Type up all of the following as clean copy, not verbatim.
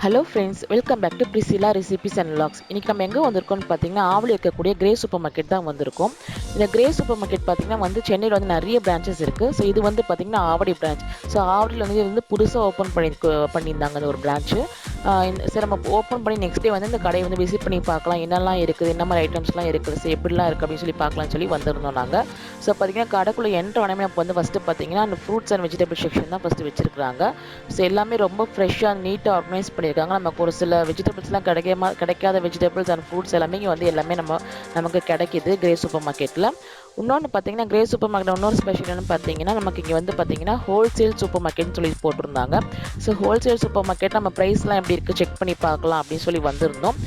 Hello friends, welcome back to Priscilla recipes and vlogs. இன்னைக்கு நம்ம எங்கே வந்திருக்கோம்னு பார்த்தீங்கன்னா, ஆவடி இருக்கக்கூடிய கிரே சூப்பர் மார்க்கெட் தான் வந்திருக்கோம். இந்த கிரே சூப்பர் மார்க்கெட் பார்த்தீங்கன்னா சென்னையில் நிறைய பிரான்ச்சஸ் இருக்குது. ஸோ இது பார்த்தீங்கன்னா ஆவடி பிரான்ச். ஸோ ஆவடியில் புதுசாக ஓப்பன் பண்ணியிருந்தாங்க அந்த ஒரு பிரான்ச்சு. சரி, நம்ம ஓப்பன் பண்ணி நெக்ஸ்ட் டே இந்த கடையை விசிட் பண்ணி பார்க்கலாம், என்னெல்லாம் இருக்குது, என்ன மாதிரி ஐட்டம்ஸ்லாம் இருக்குது, ஸோ எப்படிலாம் இருக்குது அப்படின்னு சொல்லி பார்க்கலாம்னு சொல்லி வந்திருந்தோம் நாங்கள். ஸோ பார்த்தீங்கன்னா கடைக்குள்ளே என்ட்ரு உடனே ஃபஸ்ட்டு பார்த்தீங்கன்னா அந்த ஃப்ரூட்ஸ் அண்ட் வெஜிடபிள் செக்ஷன் தான் ஃபஸ்ட்டு வச்சிருக்காங்க. ஸோ எல்லாமே ரொம்ப ஃப்ரெஷ்ஷாக நீட்டாக ஆர்கனைஸ் பண்ணியிருக்காங்க. நமக்கு ஒரு சில வெஜிடபிள்ஸ்லாம் கிடைக்காத வெஜிடபிள்ஸ் அண்ட் ஃப்ரூட்ஸ் எல்லாமே எல்லாமே நமக்கு கிடைக்கிது கிரே சூப்பர் மார்க்கெட்டில். இன்னொன்று பார்த்தீங்கன்னா கிரே சூப்பர் மார்க்கெட் இன்னொரு ஸ்பெஷல் என்னன்னு பார்த்தீங்கன்னா, நமக்கு இங்கே பார்த்தீங்கன்னா ஹோல்சேல் சூப்பர் மார்க்கெட்னு சொல்லி போட்டிருந்தாங்க. ஸோ ஹோல்சேல் சூப்பர் மார்க்கெட் நம்ம ப்ரைஸ்லாம் எப்படி இருக்குது செக் பண்ணி பார்க்கலாம் அப்படின்னு சொல்லி வந்திருந்தோம்.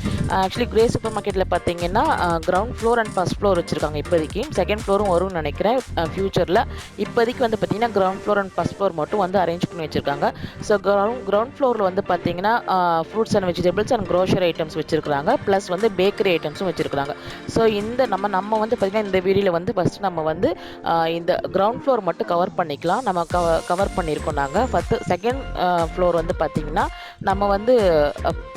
ஆக்சுவலி கிரே சூப்பர் மார்க்கெட்டில் பார்த்தீங்கன்னா ground floor and first floor வச்சுருக்காங்க. இப்போதைக்கு செகண்ட் ஃப்ளோரும் வரும்னு நினைக்கிறேன் ஃபியூச்சரில். இப்போதைக்கு பார்த்தீங்கன்னா ground floor and first floor மட்டும் அரேஞ்ச் பண்ணி வச்சுருக்காங்க. ஸோ கிரவுண்ட் ஃப்ளோரில் பார்த்தீங்கன்னா fruits and vegetables and grocery items வச்சுருக்காங்க. ப்ளஸ் பேக்கரி ஐட்டம்ஸும் வச்சுருக்காங்க. ஸோ இந்த நம்ம பார்த்தீங்கன்னா இந்த வீடியோவில் ஃபஸ்ட்டு நம்ம இந்த கிரவுண்ட் ஃப்ளோர் மட்டும் கவர் பண்ணிக்கலாம். நம்ம கவர் பண்ணியிருக்கோம் நாங்கள். செகண்ட் ஃப்ளோர் பார்த்தீங்கன்னா நம்ம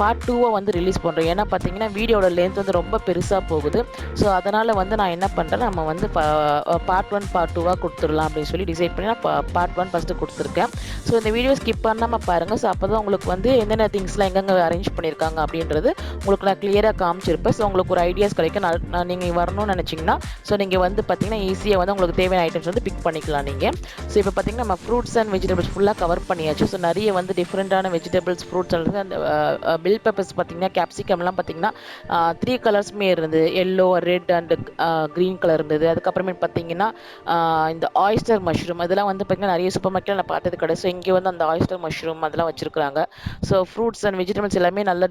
பார்ட் 2 ரிலீஸ் பண்ணுறோம். ஏன்னா பார்த்தீங்கன்னா வீடியோட லென்த் ரொம்ப பெருசாக போகுது. ஸோ அதனால் நான் என்ன பண்ணுறேன், நம்ம பார்ட் 1 பார்ட் 2 கொடுத்துடலாம் அப்படின்னு சொல்லி டிசைட் பண்ணி நான் பார்ட் 1 ஃபஸ்ட்டு கொடுத்துருக்கேன். ஸோ இந்த வீடியோ ஸ்கிப் பண்ணாமல் பாருங்கள். ஸோ அப்போ தான் உங்களுக்கு என்னென்ன திங்ஸ்லாம் எங்கெங்கே அரேஞ்ச் பண்ணியிருக்காங்க அப்படின்றது உங்களுக்கு நான் கிளியராக காமிச்சிருப்பேன். ஸோ உங்களுக்கு ஒரு ஐடியாஸ் கிடைக்கும். நீங்கள் வரணும்னு நினச்சிங்கன்னா ஸோ நீங்கள் பார்த்தீங்கன்னா ஈஸியாக உங்களுக்கு தேவையான ஐட்டம்ஸ் பிக் பண்ணிக்கலாம் நீங்கள். ஸோ இப்போ பார்த்தீங்கன்னா நம்ம ஃப்ரூட்ஸ் அண்ட் வெஜிடபிள்ஸ் ஃபுல்லாக கவர் பண்ணியாச்சு. ஸோ நிறைய டிஃப்ரெண்ட்டான வெஜிடபிள்ஸ் ஃப்ரூட்ஸ் அந்த பில் பெப்பர்ஸ் பார்த்தீங்கன்னா கேப்சிகம்லாம் பார்த்தீங்கன்னா 3 கலர்ஸுமே இருந்தது. Yellow, red and green colour இருந்தது. அதுக்கப்புறமே பார்த்தீங்கன்னா இந்த ஆயிஸ்டர் மஷ்ரூம் அதெல்லாம் பார்த்தீங்கன்னா நிறைய சூப்பர் மார்க்கெட்டில் நான் பார்த்தது கிடையாது. ஸோ இங்கே அந்த ஆயிஸ்டர் மஷ்ரூம் அதெல்லாம் வச்சுருக்காங்க. ஸோ ஃப்ரூட்ஸ் அண்ட் வெஜிடபிள்ஸ் எல்லாமே நல்லா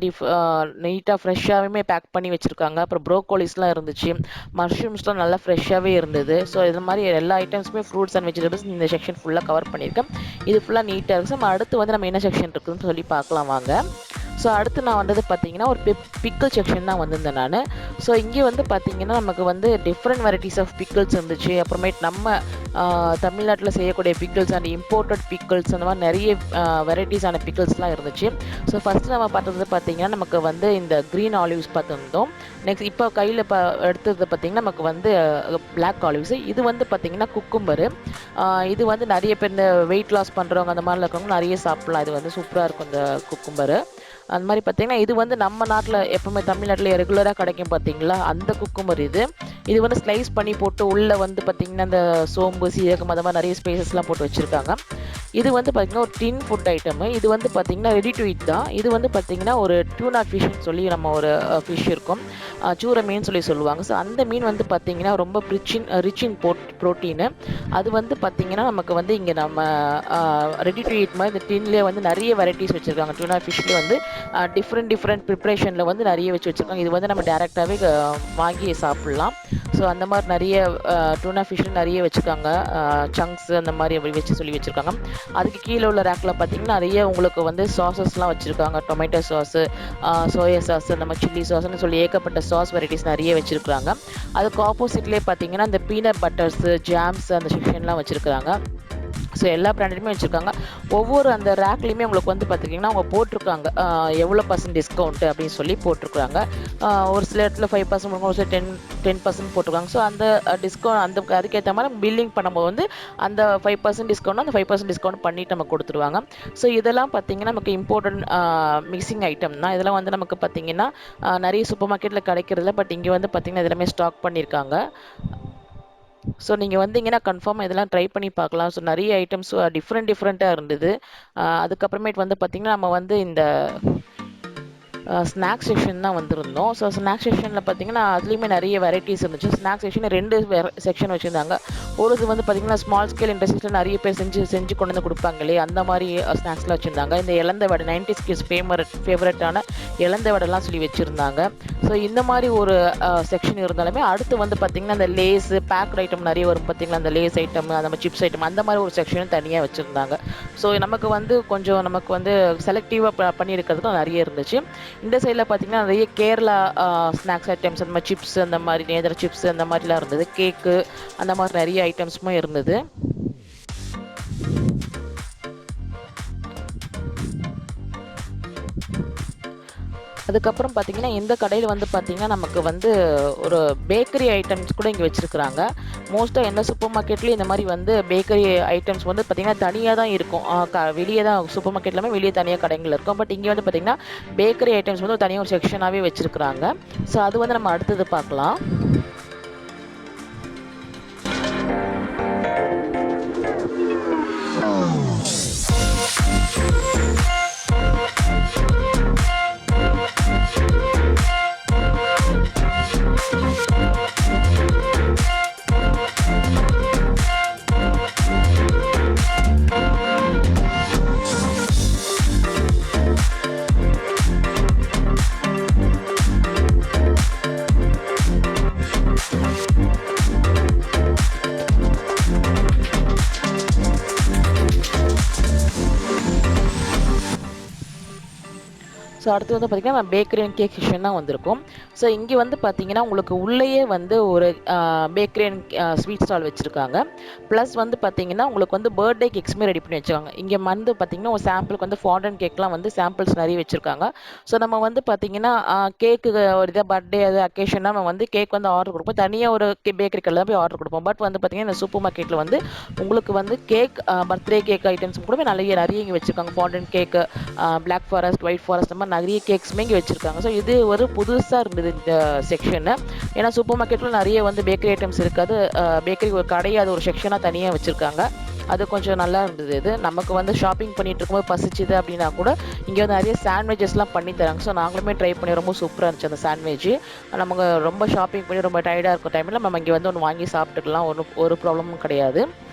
நீட்டாக ஃப்ரெஷ்ஷாகவே பேக் பண்ணி வச்சுருக்காங்க. அப்புறம் ப்ரோக்கோலிஸ்லாம் இருந்துச்சு. மஷ்ரூம்ஸ்லாம் நல்லா ஃப்ரெஷ்ஷாகவே இருந்தது. ஸோ இது மாதிரி எல்லா ஐட்டம்ஸுமே ஃப்ரூட்ஸ் அண்ட் வெஜிடபிள்ஸ் இந்த செக்ஷன் ஃபுல்லாக கவர் பண்ணியிருக்கேன். இது ஃபுல்லாக நீட்டாக இருக்குது. நம்ம அடுத்து நம்ம என்ன செக்ஷன் இருக்குதுன்னு சொல்லி பார்க்கலாம் வாங்க. ஸோ அடுத்து நான் பார்த்தீங்கன்னா ஒரு பிக்கிள் செக்ஷன் தான் வந்திருந்தேன் நான். ஸோ இங்கே பார்த்தீங்கன்னா நமக்கு டிஃப்ரெண்ட் வெரைட்டிஸ் ஆஃப் பிக்கிள்ஸ் இருந்துச்சு. அப்புறமேட்டு நம்ம தமிழ்நாட்டில் செய்யக்கூடிய பிக்கிள்ஸ் அண்ட் இம்போர்ட்டட் பிக்கிள்ஸ் அந்த மாதிரி நிறைய வெரைட்டிஸான பிக்கிள்ஸ்லாம் இருந்துச்சு. ஸோ ஃபஸ்ட்டு நம்ம பார்த்தது பார்த்தீங்கன்னா நமக்கு இந்த க்ரீன் ஆலிவ்ஸ் பார்த்துருந்தோம். நெக்ஸ்ட் இப்போ கையில் எடுத்தது பார்த்திங்கன்னா நமக்கு பிளாக் ஆலிவ்ஸ். இது பார்த்திங்கன்னா குக்கும்பரு. இது நிறைய பேர் இந்த வெயிட் லாஸ் பண்ணுறவங்க அந்த மாதிரிலாம் இருக்கிறவங்க நிறைய சாப்பிட்லாம். இது சூப்பராக இருக்கும் இந்த குக்கும்பரு. அந்த மாதிரி பார்த்தீங்கன்னா இது நம்ம நாட்டில் எப்பவுமே தமிழ்நாட்டில் ரெகுலராக கிடைக்கும் பார்த்தீங்களா, அந்த குக்கும்பர் இது ஸ்லைஸ் பண்ணி போட்டு உள்ளே பார்த்தீங்கன்னா இந்த சோம்பு, சீரகம் அந்த மாதிரி நிறைய ஸ்பைசஸ்லாம் போட்டு வச்சுருக்காங்க. இது பார்த்தீங்கன்னா ஒரு டின் ஃபுட் ஐட்டம். இது பார்த்தீங்கன்னா ரெடி டு இட் தான். இது பார்த்தீங்கன்னா ஒரு டியூனா ஃபிஷ்ன்னு சொல்லி நம்ம ஒரு ஃபிஷ் இருக்கும், சூரை மீன் சொல்லி சொல்லுவாங்க. ஸோ அந்த மீன் பார்த்தீங்கன்னா ரொம்ப ரிச் இன் ப்ரோட்டீனு. அது பார்த்தீங்கன்னா நமக்கு இங்கே நம்ம ரெடி டு இட் மாதிரி இந்த டின்லேயே நிறைய வெரைட்டிஸ் வச்சுருக்காங்க. டியூனா ஃபிஷ்லேயே டிஃப்ரெண்ட் ப்ரிப்ரேஷனில் நிறைய வச்சு வச்சுருக்காங்க. இது நம்ம டேரெக்டாகவே வாங்கி சாப்பிட்லாம். ஸோ அந்த மாதிரி நிறைய டூனா ஃபிஷ்ஷு நிறைய வச்சுருக்காங்க. சங்க்ஸ் அந்த மாதிரி அப்படி சொல்லி வச்சுருக்காங்க. அதுக்கு கீழே உள்ள ரேக்கில் பார்த்திங்கன்னா நிறைய உங்களுக்கு சாஸஸ்லாம் வச்சுருக்காங்க. டொமேட்டோ சாஸு, சோயா சாஸு, நம்ம சில்லி சாஸ்ன்னு சொல்லி ஏகப்பட்ட சாஸ் வெரைட்டிஸ் நிறைய வச்சுருக்காங்க. அதுக்கு ஆப்போசிட்லேயே பார்த்திங்கன்னா இந்த பீனட் பட்டர்ஸு, ஜாம்ஸ் அந்த செக்ஷன்லாம் வச்சுருக்காங்க. ஸோ எல்லா பிராண்டடுமே வச்சுருக்காங்க. ஒவ்வொரு அந்த ரேக்லேயுமே உங்களுக்கு பார்த்திங்கன்னா அவங்க போட்டிருக்காங்க எவ்வளோ % டிஸ்கவுண்ட்டு அப்படின்னு சொல்லி போட்டிருக்காங்க. ஒரு சில இடத்துல 5% ஒரு சில 10% போட்டிருக்காங்க. ஸோ அந்த டிஸ்கவுண்ட் அதுக்கேற்ற மாதிரி பில்லிங் பண்ணும்போது அந்த 5% டிஸ்கவுண்ட் அந்த 5% டிஸ்கவுண்ட் பண்ணிவிட்டு நம்ம கொடுத்துருவாங்க. ஸோ இதெல்லாம் பார்த்திங்கன்னா நமக்கு இம்பார்ட்டன்ட் மிக்சிங் ஐட்டம் தான். இதெல்லாம் நமக்கு பார்த்திங்கன்னா நிறைய சூப்பர் மார்க்கெட்டில் கிடைக்கிறதில்ல. பட் இங்கே பார்த்திங்கன்னா இதெல்லாமே ஸ்டாக் பண்ணியிருக்காங்க. ஸோ நீங்கள் வந்தீங்கன்னா கன்ஃபார்மாக இதெல்லாம் ட்ரை பண்ணி பார்க்கலாம். ஸோ நிறைய ஐட்டம்ஸ் டிஃப்ரெண்ட்டாக இருந்தது. அதுக்கப்புறமேட்டு பார்த்திங்கன்னா நம்ம இந்த ஸ்நாக்ஸ் செக்ஷன் தான் வந்திருந்தோம். ஸோ ஸ்நாக்ஸ் செக்ஷனில் பார்த்திங்கன்னா அதுலேயுமே நிறைய வெரைட்டிஸ் இருந்துச்சு. ஸ்நாக்ஸ் செக்ஷன் 2 செக்ஷன் வச்சுருந்தாங்க. ஒரு இது பார்த்திங்கன்னா ஸ்மால் ஸ்கேல் இண்டஸ்ட்ரீஸில் நிறைய பேர் செஞ்சு கொண்டு வந்து கொடுப்பாங்க இல்லையா, அந்த மாதிரி ஸ்நாக்ஸ்லாம் வச்சுருந்தாங்க. இந்த இலந்த வடை 90s கிட்ஸ் ஃபேவரட்டான இலந்த வடைலாம் சொல்லி வச்சுருந்தாங்க. ஸோ இந்த மாதிரி ஒரு செக்ஷன் இருந்தாலுமே அடுத்து பார்த்திங்கன்னா இந்த லேஸு பேக்டு ஐட்டம் நிறைய வரும் பார்த்திங்களா, அந்த லேஸ் ஐட்டம், அந்த மாதிரி சிப்ஸ் ஐட்டம் அந்த மாதிரி ஒரு செக்ஷனும் தனியாக வச்சுருந்தாங்க. ஸோ நமக்கு கொஞ்சம் நமக்கு செலக்டிவாக பண்ணியிருக்கிறதுக்கும் நிறைய இருந்துச்சு. இந்த சைடில் பார்த்தீங்கன்னா நிறைய கேரளா ஸ்நாக்ஸ் ஐட்டம்ஸ் அந்த மாதிரி சிப்ஸ் அந்த மாதிரி நேந்திர சிப்ஸ் அந்த மாதிரிலாம் இருந்தது. கேக்கு அந்த மாதிரி நிறைய ஐட்டம்ஸுமே இருந்தது. அதுக்கப்புறம் பார்த்தீங்கன்னா இந்த கடையில் வந்து பார்த்தீங்கன்னா நமக்கு வந்து ஒரு பேக்கரி ஐட்டம்ஸ் கூட இங்கே வச்சுருக்குறாங்க. மோஸ்ட்டாக எந்த சூப்பர் மார்க்கெட்லேயும் இந்த மாதிரி வந்து பேக்கரி ஐட்டம்ஸ் வந்து பார்த்தீங்கன்னா தனியாக தான் இருக்கும். வெளியே தான் சூப்பர் மார்க்கெட் எல்லாமே வெளியே தனியாக கடைகள் இருக்கும். பட் இங்கே வந்து பார்த்தீங்கன்னா பேக்கரி ஐட்டம்ஸ் வந்து தனியாக ஒரு செக்ஷனாகவே வச்சுருக்குறாங்க. ஸோ அது வந்து நம்ம அடுத்தது பார்க்கலாம். ஸோ அடுத்து வந்து பார்த்திங்கன்னா பேக்கரி அண்ட் கேக் செக்ஷன் தான் வந்திருக்கும். ஸோ இங்கே வந்து பார்த்திங்கன்னா உங்களுக்கு உள்ளேயே வந்து ஒரு பேக்கரி அண்ட் ஸ்வீட் ஸ்டால் வச்சுருக்காங்க. ப்ளஸ் வந்து பார்த்திங்கன்னா உங்களுக்கு வந்து பர்த்டே கேக்ஸுமே ரெடி பண்ணி வச்சுருக்காங்க. இங்கே வந்து பார்த்திங்கன்னா ஒரு சாம்பிளுக்கு வந்து ஃபாண்டன் கேக்லாம் வந்து சாம்பிள்ஸ் நிறைய வச்சுருக்காங்க. ஸோ நம்ம வந்து பார்த்திங்கன்னா கேக்கு ஒரு இதாக பர்த்டே அது அக்கேஷனாக நம்ம வந்து கேக் வந்து ஆர்டர் கொடுப்போம். தனியாக ஒரு பேக்கரி கடையில் போய் ஆர்டர் கொடுப்போம். பட் வந்து பார்த்திங்கன்னா இந்த சூப்பர் மார்க்கெட்டில் வந்து உங்களுக்கு வந்து கேக் பர்த்டே கேக் ஐட்டம்ஸ் கூட நிறைய இங்கே வச்சுருக்காங்க. ஃபாண்டன் கேக்கு, பிளாக் ஃபாரஸ்ட், ஒயிட் ஃபாரஸ்ட், அந்த மாதிரி நிறைய கேக்ஸுமே இங்கே வச்சுருக்காங்க. ஸோ இது ஒரு புதுசாக இருந்தது இந்த செக்ஷனு. ஏன்னா சூப்பர் மார்க்கெட்டில் நிறைய வந்து பேக்கரி ஐட்டம்ஸ் இருக்காது. பேக்கரி ஒரு கடையை அது ஒரு செக்ஷனாக தனியாக வச்சுருக்காங்க. அது கொஞ்சம் நல்லா இருந்தது. இது நமக்கு வந்து ஷாப்பிங் பண்ணிட்டு இருக்கும்போது பசிச்சுது அப்படின்னா கூட இங்கே வந்து நிறைய சாண்ட்விச்சஸ்லாம் பண்ணி தராங்க. ஸோ நாங்களுமே ட்ரை பண்ணி ரொம்ப சூப்பராக இருந்துச்சு அந்த சாண்ட்விச். நமக்கு ரொம்ப ஷாப்பிங் பண்ணி ரொம்ப டயர்டாக இருக்கும் டைமில் நம்ம இங்கே வந்து ஒன்று வாங்கி சாப்பிட்டுக்கலாம். ஒரு ப்ராப்ளமும் கிடையாது.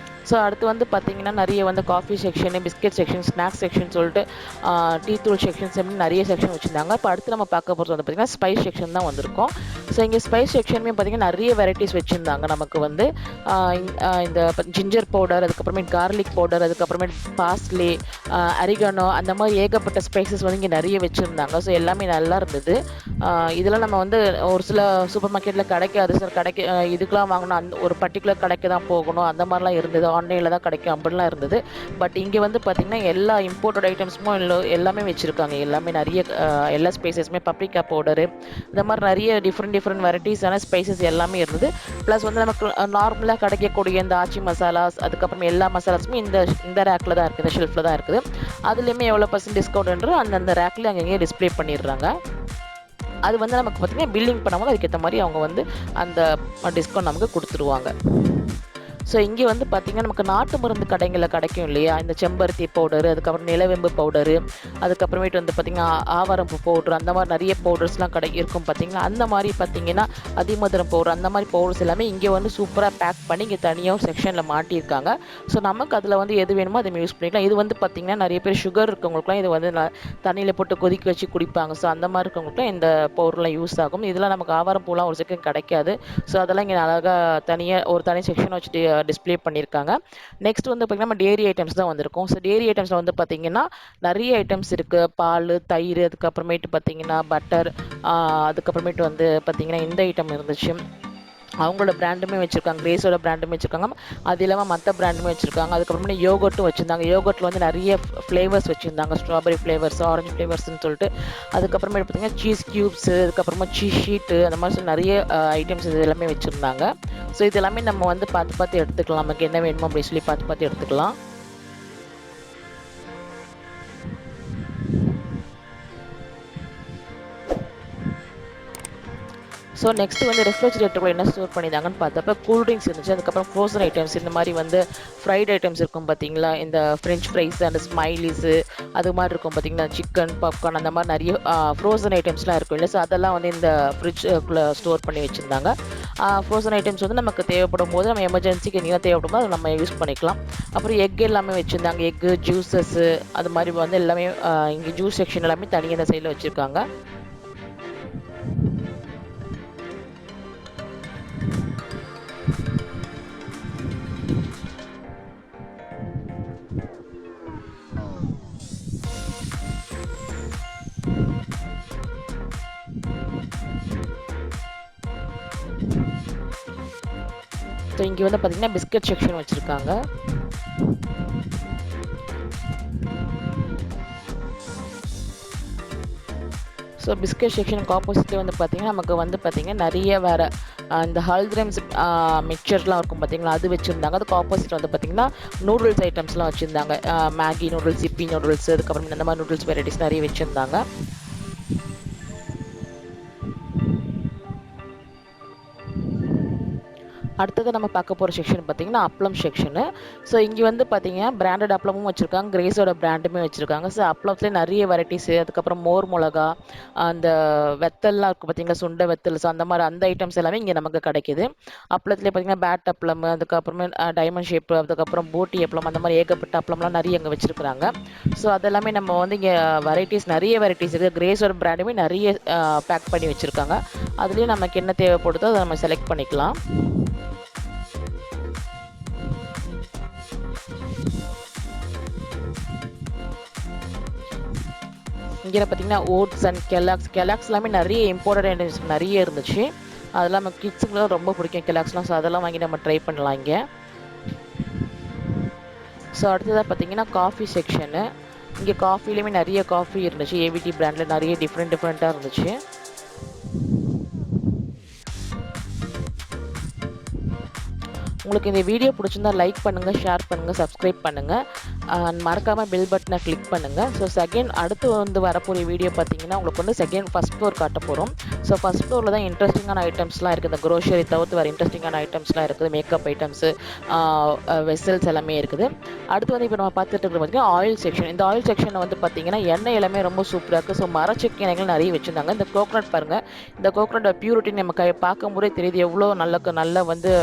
ஸோ அடுத்து வந்து பார்த்திங்கன்னா நிறைய வந்து coffee section, biscuit section, snacks section சொல்லிட்டு டீ தூள் செக்ஷன்ஸ் அப்படின்னு நிறைய செக்ஷன் வச்சுருந்தாங்க. இப்போ அடுத்து நம்ம பார்க்க போகிறது வந்து பார்த்திங்கன்னா ஸ்பைஸ் செக்ஷன் தான் வந்திருக்கும். ஸோ இங்கே ஸ்பைஸ் செக்ஷனுமே பார்த்திங்கன்னா நிறைய வெரைட்டிஸ் வச்சுருந்தாங்க. நமக்கு வந்து இந்த ஜிஞ்சர் பவுடர், அதுக்கப்புறமேட்டு கார்லிக் பவுடர், அதுக்கப்புறமேட்டு பார்ஸ்லி, அரிகானோ, அந்த மாதிரி ஏகப்பட்ட ஸ்பைசஸ் வந்து இங்கே நிறைய வச்சுருந்தாங்க. ஸோ எல்லாமே நல்லா இருந்தது. இதெல்லாம் நம்ம வந்து ஒரு சில சூப்பர் மார்க்கெட்டில் கிடைக்காது. சில கடைக்கு இதுக்கெலாம் வாங்கணும், அந்த ஒரு பர்டிகுலர் கடைக்கு தான் போகணும், அந்த மாதிரிலாம் இருந்தது. ஆன்லைனில் தான் கிடைக்கும் அப்படிலாம் இருந்தது. பட் இங்கே வந்து பார்த்திங்கன்னா எல்லா இம்போர்ட்டட் ஐட்டம்ஸும் எல்லாமே வச்சுருக்காங்க. எல்லாமே நிறைய எல்லா ஸ்பைசஸுமே, பப்ரிகா பவுடரு, இந்த மாதிரி நிறைய டிஃப்ரெண்ட் வெரைட்டிஸான ஸ்பைசஸ் எல்லாமே இருந்தது. ப்ளஸ் வந்து நமக்கு நார்மலாக கிடைக்கக்கூடிய இந்த ஆச்சி மசாலாஸ், அதுக்கப்புறம் எல்லா மசாலாஸுமே இந்த ரேக்கில் தான் இருக்குது, இந்த ஷெல்ஃபில் தான் இருக்குது. அதுலேயுமே எவ்வளோ % டிஸ்கவுண்ட்ன்ற அந்தந்த ரேக்கில் அங்கங்கே டிஸ்பிளே பண்ணிடுறாங்க. அது வந்து நமக்கு பார்த்திங்கன்னா பில்லிங் பண்ணும்போது அதுக்கேற்ற மாதிரி அவங்க வந்து அந்த டிஸ்கவுண்ட் நமக்கு கொடுத்துருவாங்க. ஸோ இங்கே வந்து பார்த்திங்கன்னா நமக்கு நாட்டு மருந்து கடைகளில் கிடைக்கும் இல்லையா, இந்த செம்பருத்தி பவுடரு, அதுக்கப்புறம் நிலவேம்பு பவுடரு, அதுக்கப்புறமேட்டு வந்து பார்த்திங்கன்னா ஆவாரம்பூ பவுட்ரு, அந்த மாதிரி நிறைய பவுடர்ஸ்லாம் இருக்கும் பார்த்திங்கன்னா. அந்த மாதிரி பார்த்திங்கன்னா அதிமதுரம் பவுடர், அந்த மாதிரி பவுடர்ஸ் எல்லாமே இங்கே வந்து சூப்பராக பேக் பண்ணி இங்கே தனியாக செக்ஷனில் மாட்டியிருக்காங்க. ஸோ நமக்கு அதில் வந்து எது வேணுமோ அதை யூஸ் பண்ணிக்கலாம். இது வந்து பார்த்திங்கன்னா நிறைய பேர் சுகர் இருக்கவங்களுக்குலாம் இது வந்து தண்ணியில் போட்டு கொதிக்க வச்சு குடிப்பாங்க. ஸோ அந்த மாதிரி இருக்கவங்களுக்குலாம் இந்த பவுடர்லாம் யூஸ் ஆகும். இதெல்லாம் நமக்கு ஆவாரம்பூலாம் ஒரு செகண்ட் கிடைக்காது. ஸோ அதெல்லாம் இங்கே அழகாக தனியாக ஒரு தனி செக்ஷன் வச்சுட்டு டிஸ்பிளே பண்ணியிருக்காங்க. நெக்ஸ்ட் வந்து பார்த்திங்கன்னா நம்ம டேரி ஐட்டம்ஸ் தான் வந்திருக்கும். ஸோ டேரி ஐட்டம்ஸில் வந்து பார்த்திங்கன்னா நிறைய ஐட்டம்ஸ் இருக்குது. பால், தயிர், அதுக்கப்புறமேட்டு பார்த்திங்கன்னா பட்டர், அதுக்கப்புறமேட்டு வந்து பார்த்திங்கன்னா இந்த ஐட்டம் இருந்துச்சு. அவங்களோட பிராண்டுமே வச்சுருக்காங்க, கிரேஸோட பிராண்டுமே வச்சுருக்காங்க. அது இல்லாமல் மற்ற பிராண்டுமே வச்சுருக்காங்க. அதுக்கப்புறமே யோகர்ட்டும் வச்சுருந்தாங்க. யோகர்ட்டில் வந்து நிறைய ஃப்ளேவர்ஸ் வச்சுருந்தாங்க. ஸ்ட்ராபெரி ஃப்ளேவர்ஸ், ஆரஞ்சு ஃப்ளேவர்ஸ்னு சொல்லிட்டு. அதுக்கப்புறமே பார்த்திங்கன்னா சீஸ் க்யூப்ஸு, அதுக்கப்புறமா சீஸ் ஷீட்டு, அந்த மாதிரி சொல்லி நிறைய ஐட்டம்ஸ் இது எல்லாமே வச்சுருந்தாங்க. ஸோ இது எல்லாமே நம்ம வந்து பார்த்து எடுத்துக்கலாம். நமக்கு என்ன வேணுமோ அப்படின்னு சொல்லி பார்த்து எடுத்துக்கலாம். ஸோ நெக்ஸ்ட் வந்து ரெஃப்ரிஜிரேட்டருக்குள்ள என்ன ஸ்டோர் பண்ணியிருந்தாங்கன்னு பார்த்தப்ப கூல்ட்ரிங்க்ஸ் இருந்துச்சு. அதுக்கப்புறம் ஃப்ரோசன் ஐட்டம்ஸ், இந்த மாதிரி வந்து ஃப்ரைட் ஐட்டம்ஸ் இருக்கும் பார்த்தீங்களா, இந்த ஃப்ரெஞ்ச் ஃப்ரைஸ் அண்ட் ஸ்மைலிஸு, அது மாதிரி இருக்கும் பார்த்தீங்களா, சிக்கன், பாப்கார்ன், அந்த மாதிரி நிறைய ஃப்ரோசன் ஐட்டம்ஸ்லாம் இருக்கும் இல்லை. ஸோ அதெல்லாம் வந்து இந்த ஃப்ரிட்ஜுக்குள்ளே ஸ்டோர் பண்ணி வச்சுருந்தாங்க. ஃப்ரோசன் ஐட்டம்ஸ் வந்து நமக்கு தேவைப்படும் போது, நம்ம எமர்ஜென்சிக்கு எங்கேயா தேவைப்படும் போது அதை நம்ம யூஸ் பண்ணிக்கலாம். அப்புறம் எக் எல்லாமே வச்சுருந்தாங்க. எக்கு, ஜூஸஸ்ஸு, அது மாதிரி வந்து எல்லாமே இங்கே ஜூஸ் செக்ஷன் எல்லாமே தனியாக இந்த சைடில் வச்சுருக்காங்க. ஸோ இங்கே வந்து பார்த்திங்கன்னா பிஸ்கட் செக்ஷன் வச்சுருக்காங்க. ஸோ பிஸ்கட் செக்ஷனுக்கு ஆப்போசிட்லேயே வந்து பார்த்திங்கன்னா நமக்கு வந்து பார்த்திங்கன்னா நிறைய வேறு இந்த ஹல்திரம்ஸ் மிக்சர்லாம் இருக்கும் பார்த்திங்களா, அது வச்சுருந்தாங்க. அதுக்கு ஆப்போசிட் வந்து பார்த்திங்கன்னா நூடுல்ஸ் ஐட்டம்ஸ்லாம் வச்சுருந்தாங்க. மேகி நூடுல்ஸ், இப்பி நூடுல்ஸ், அதுக்கப்புறம் இந்த மாதிரி நூடுல்ஸ் வெரைட்டிஸ் நிறைய வச்சுருந்தாங்க. அடுத்தது நம்ம பார்க்க போகிற செக்ஷன் பார்த்திங்கன்னா அப்பளம் செக்ஷனு. ஸோ இங்கே வந்து பார்த்திங்கன்னா பிராண்டட் அப்பளமும் வச்சுருக்காங்க, கிரேஸோட பிராண்டுமே வச்சுருக்காங்க. ஸோ அப்பளத்துலேயே நிறைய வெரைட்டிஸு, அதுக்கப்புறம் மோர் மிளகா, அந்த வெத்தல்லாம் இருக்குது பார்த்திங்களா, சுண்டை வெத்தல், ஸோ அந்த மாதிரி அந்த ஐட்டம்ஸ் எல்லாமே இங்கே நமக்கு கிடைக்கிது. அப்பளத்துலேயே பார்த்திங்கன்னா பேட் அப்பளம், அதுக்கப்புறமே டைமண்ட் ஷேப்பு, அதுக்கப்புறம் போட்டி அப்பளம், அந்த மாதிரி ஏகப்பட்ட அப்பளம்லாம் நிறைய அங்கே வச்சுருக்குறாங்க. ஸோ அதெல்லாமே நம்ம வந்து இங்கே நிறைய வெரைட்டிஸ் இருக்குது. கிரேஸோட பிராண்டுமே நிறைய பேக் பண்ணி வச்சுருக்காங்க. அதுலேயும் நமக்கு என்ன தேவைப்படுதோ அதை நம்ம செலக்ட் பண்ணிக்கலாம். இங்கே பார்த்தீங்கன்னா ஓட்ஸ் அண்ட் கெலாக்ஸ் எல்லாமே நிறைய இம்போர்ட்டட் ஐட்டம்ஸ் நிறைய இருந்துச்சு. அதெல்லாம் நம்ம கிட்ஸுக்குலாம் ரொம்ப பிடிக்கும் கெலாக்ஸ்லாம். ஸோ அதெல்லாம் வாங்கி நம்ம ட்ரை பண்ணலாம் இங்கே. ஸோ அடுத்ததாக பார்த்தீங்கன்னா காஃபி செக்ஷனு. இங்கே காஃபிலையுமே நிறைய காஃபி இருந்துச்சு. ஏவிடி பிராண்டில் நிறைய டிஃப்ரெண்ட்டாக இருந்துச்சு. உங்களுக்கு இந்த வீடியோ பிடிச்சிருந்தா லைக் பண்ணுங்கள், ஷேர் பண்ணுங்கள், சப்ஸ்கிரைப் பண்ணுங்கள், மறக்காமல் பெல் பட்டனை கிளிக் பண்ணுங்கள். ஸோ அடுத்து வந்து வரப்போகிற வீடியோ பார்த்தீங்கன்னா உங்களுக்கு வந்து ஃபஸ்ட் ஃப்ளோர் காட்ட போகிறோம். ஸோ ஃபஸ்ட் ஃப்ளோரில் தான் இன்ட்ரெஸ்டிங்கான ஐட்டம்ஸ்லாம் இருக்குது. இந்த க்ரோசரி தவிர்த்து வர இன்ட்ரெஸ்டிங்கான ஐட்டம்ஸ்லாம் இருக்குது. மேக்கப் ஐட்டம்ஸு, வெசல்ஸ் எல்லாமே இருக்குது. அடுத்து வந்து இப்போ நம்ம பார்த்துட்டு இருக்கிறது பார்த்தீங்கன்னா ஆயில் செக்ஷன். இந்த ஆயில் செக்ஷனில் வந்து பார்த்தீங்கன்னா எண்ணெய் எல்லாமே ரொம்ப சூப்பராக இருக்குது. ஸோ மரச்செக்கு எண்ணெய்கள் நிறைய வச்சுருந்தாங்க. இந்த கோகனட் பாருங்கள், இந்த கோகனட்டோட பியூரிட்டி நம்ம பார்க்கும்போதே தெரியுது எவ்வளோ நல்லா வந்து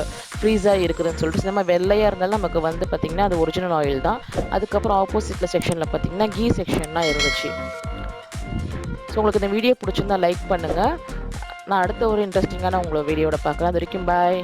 ஃப்ரீஸாக இருக்குதுன்னு சொல்லிட்டு. நம்ம வெள்ளையாக இருந்தாலும் நமக்கு வந்து பார்த்திங்கன்னா அது ஒரிஜினல் ஆயில் தான். அதுக்கப்புறம் ஆப்போசிட்டில் செக்ஷனில் பார்த்திங்கன்னா கீ செக்ஷன்லாம் இருந்துச்சு. ஸோ உங்களுக்கு இந்த வீடியோ பிடிச்சிருந்தா லைக் பண்ணுங்கள். நான் அடுத்த ஒரு இன்ட்ரெஸ்டிங்கான உங்களை வீடியோட பார்க்குறேன். அது வரைக்கும் பாய்.